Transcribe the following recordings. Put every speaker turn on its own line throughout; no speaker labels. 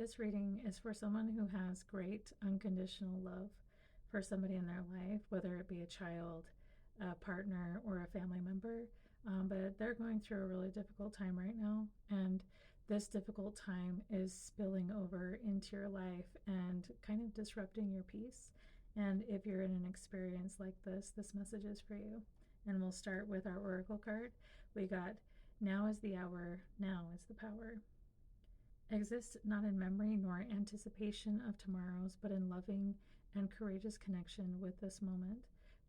This reading is for someone who has great unconditional love for somebody in their life, whether it be a child, a partner, or a family member. But they're going through a really difficult time right now, and this difficult time is spilling over into your life and kind of disrupting your peace. And if you're in an experience like this message is for you. And we'll start with our oracle card. We got, now is the hour, now is the power. Exist not in memory nor anticipation of tomorrows, but in loving and courageous connection with this moment.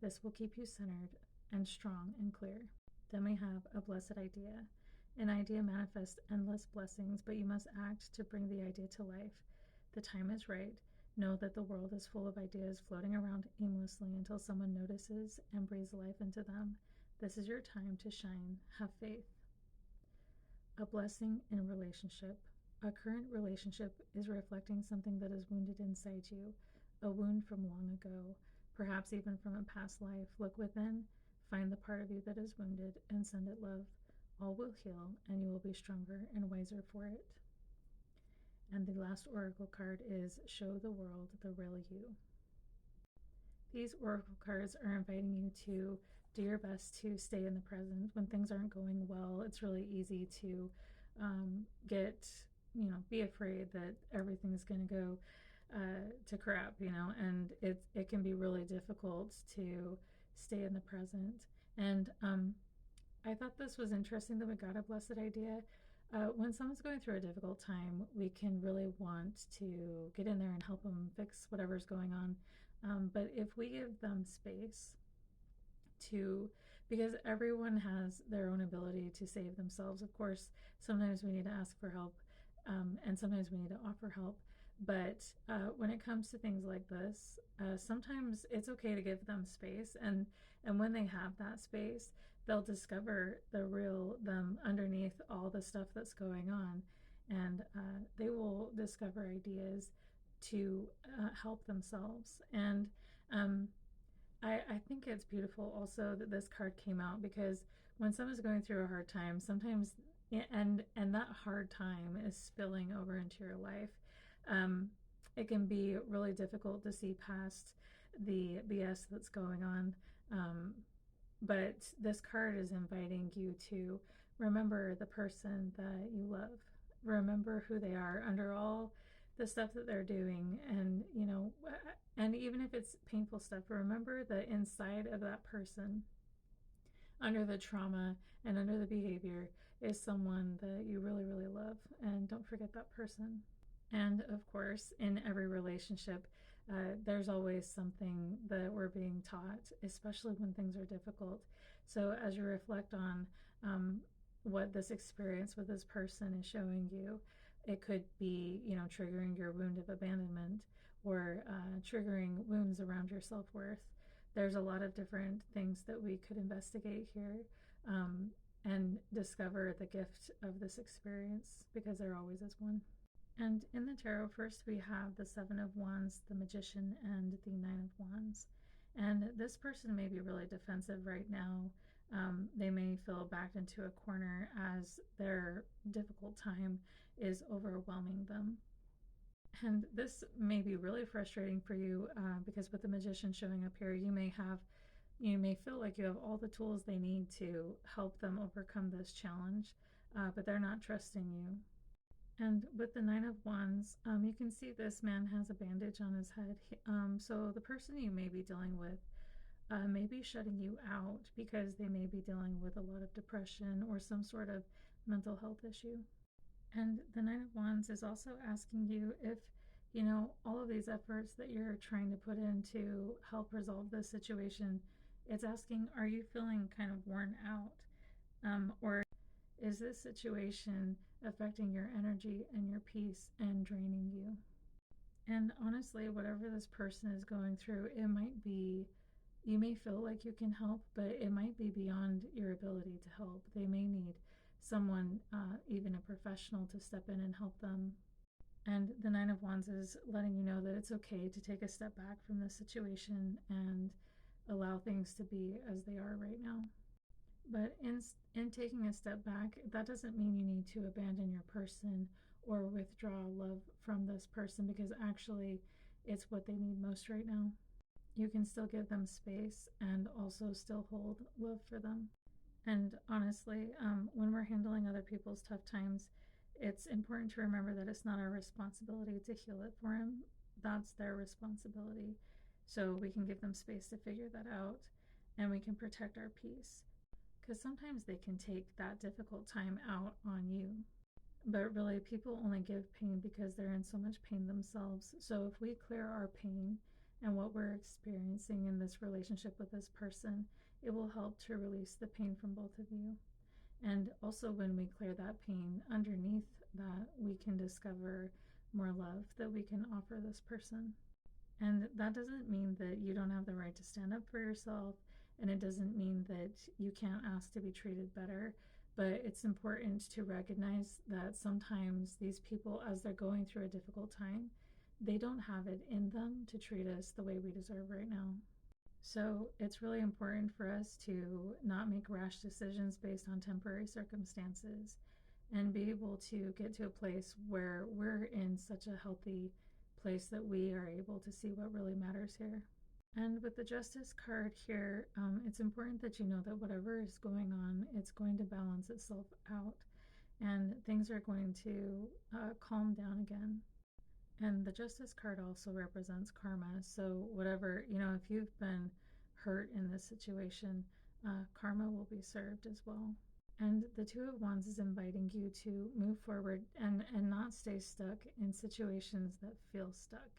This will keep you centered and strong and clear. Then we have a blessed idea. An idea manifests endless blessings, but you must act to bring the idea to life. The time is right. Know that the world is full of ideas floating around aimlessly until someone notices and breathes life into them. This is your time to shine. Have faith. A blessing in a relationship. A current relationship is reflecting something that is wounded inside you, a wound from long ago, perhaps even from a past life. Look within, find the part of you that is wounded, and send it love. All will heal, and you will be stronger and wiser for it. And the last oracle card is Show the World the Real You. These oracle cards are inviting you to do your best to stay in the present. When things aren't going well, it's really easy to be afraid that everything's going to go to crap, and it can be really difficult to stay in the present. And I thought this was interesting that we got a blessed idea. When someone's going through a difficult time, we can really want to get in there and help them fix whatever's going on. But if we give them space because everyone has their own ability to save themselves. Of course, sometimes we need to ask for help, and sometimes we need to offer help. But when it comes to things like this, sometimes it's okay to give them space. And when they have that space, they'll discover the real them underneath all the stuff that's going on. And they will discover ideas to help themselves. And I think it's beautiful also that this card came out, because when someone's going through a hard time, sometimes, and that hard time is spilling over into your life, it can be really difficult to see past the BS that's going on. But this card is inviting you to remember the person that you love. Remember who they are under all the stuff that they're doing, and even if it's painful stuff, remember that inside of that person, under the trauma and under the behavior, is someone that you really, really love, and don't forget that person. And of course, in every relationship, there's always something that we're being taught, especially when things are difficult. So as you reflect on what this experience with this person is showing you, it could be, triggering your wound of abandonment, or triggering wounds around your self-worth. There's a lot of different things that we could investigate here, and discover the gift of this experience, because there always is one. And in the tarot, first we have the Seven of Wands, the Magician, and the Nine of Wands. And this person may be really defensive right now. They may feel backed into a corner as their difficult time is overwhelming them. And this may be really frustrating for you, because with the Magician showing up here, you may feel like you have all the tools they need to help them overcome this challenge, but they're not trusting you. And with the Nine of Wands, you can see this man has a bandage on his head. So the person you may be dealing with may be shutting you out because they may be dealing with a lot of depression or some sort of mental health issue. And the Nine of Wands is also asking you if, all of these efforts that you're trying to put in to help resolve this situation, it's asking, are you feeling kind of worn out? Or is this situation affecting your energy and your peace and draining you? And honestly, whatever this person is going through, it might be, you may feel like you can help, but it might be beyond your ability to help. They may need someone, even a professional, to step in and help them. And the Nine of Wands is letting you know that it's okay to take a step back from this situation and allow things to be as they are right now. But in taking a step back, that doesn't mean you need to abandon your person or withdraw love from this person because actually it's what they need most right now. You can still give them space and also still hold love for them. And honestly, when we're handling other people's tough times, it's important to remember that it's not our responsibility to heal it for them. That's their responsibility. So we can give them space to figure that out, and we can protect our peace. Because sometimes they can take that difficult time out on you. But really, people only give pain because they're in so much pain themselves. So if we clear our pain and what we're experiencing in this relationship with this person, it will help to release the pain from both of you. And also, when we clear that pain, underneath that, we can discover more love that we can offer this person. And that doesn't mean that you don't have the right to stand up for yourself, and it doesn't mean that you can't ask to be treated better. But it's important to recognize that sometimes these people, as they're going through a difficult time, they don't have it in them to treat us the way we deserve right now. So it's really important for us to not make rash decisions based on temporary circumstances and be able to get to a place where we're in such a healthy place that we are able to see what really matters here. And with the Justice card here, it's important that you know that whatever is going on, it's going to balance itself out and things are going to calm down again. And the Justice card also represents karma. So whatever, if you've been hurt in this situation, karma will be served as well. And the Two of Wands is inviting you to move forward and not stay stuck in situations that feel stuck.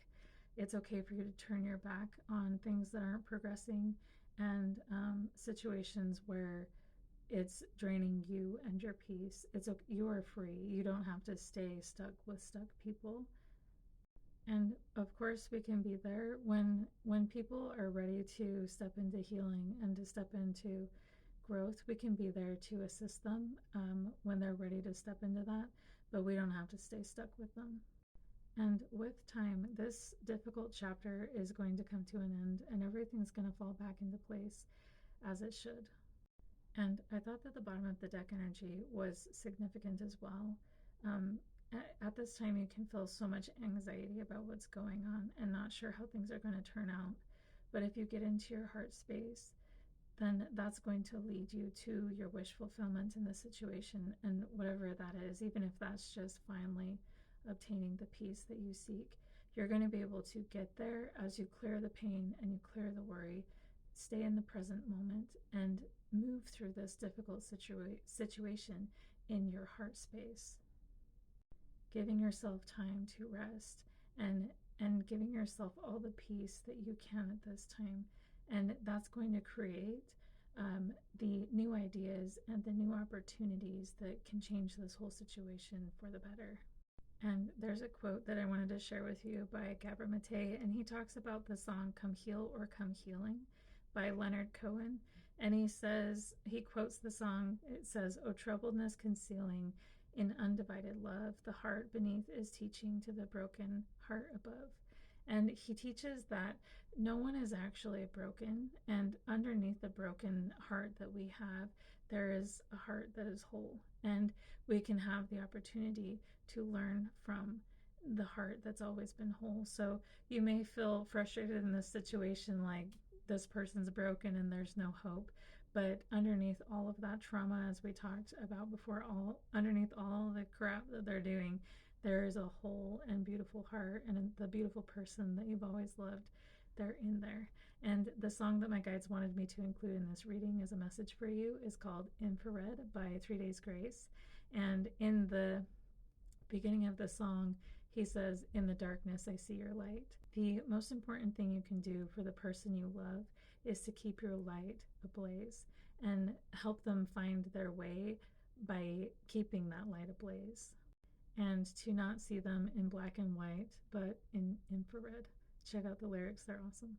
It's okay for you to turn your back on things that aren't progressing and situations where it's draining you and your peace. You are free. You don't have to stay stuck with stuck people. And of course, we can be there when people are ready to step into healing and to step into growth. We can be there to assist them when they're ready to step into that, but we don't have to stay stuck with them. And with time, this difficult chapter is going to come to an end and everything's going to fall back into place as it should. And I thought that the bottom of the deck energy was significant as well. At this time, you can feel so much anxiety about what's going on and not sure how things are going to turn out. But if you get into your heart space, then that's going to lead you to your wish fulfillment in the situation, and whatever that is, even if that's just finally obtaining the peace that you seek, you're going to be able to get there as you clear the pain and you clear the worry, stay in the present moment, and move through this difficult situation in your heart space, giving yourself time to rest and giving yourself all the peace that you can at this time. And that's going to create the new ideas and the new opportunities that can change this whole situation for the better. And there's a quote that I wanted to share with you by Gabor Mate, and he talks about the song Come Heal or Come Healing by Leonard Cohen. And he quotes the song, it says, "O troubledness concealing in undivided love, the heart beneath is teaching to the broken heart above." And he teaches that no one is actually broken, and underneath the broken heart that we have, there is a heart that is whole, and we can have the opportunity to learn from the heart that's always been whole. So you may feel frustrated in this situation, like this person's broken and there's no hope, but underneath all of that trauma, as we talked about before, underneath all the crap that they're doing, there is a whole and beautiful heart, and the beautiful person that you've always loved, they're in there. And the song that my guides wanted me to include in this reading as a message for you is called Infra-red by 3 Days Grace. And in the beginning of the song, he says, "In the darkness, I see your light." The most important thing you can do for the person you love is to keep your light ablaze and help them find their way by keeping that light ablaze, and to not see them in black and white, but in infrared. Check out the lyrics, they're awesome.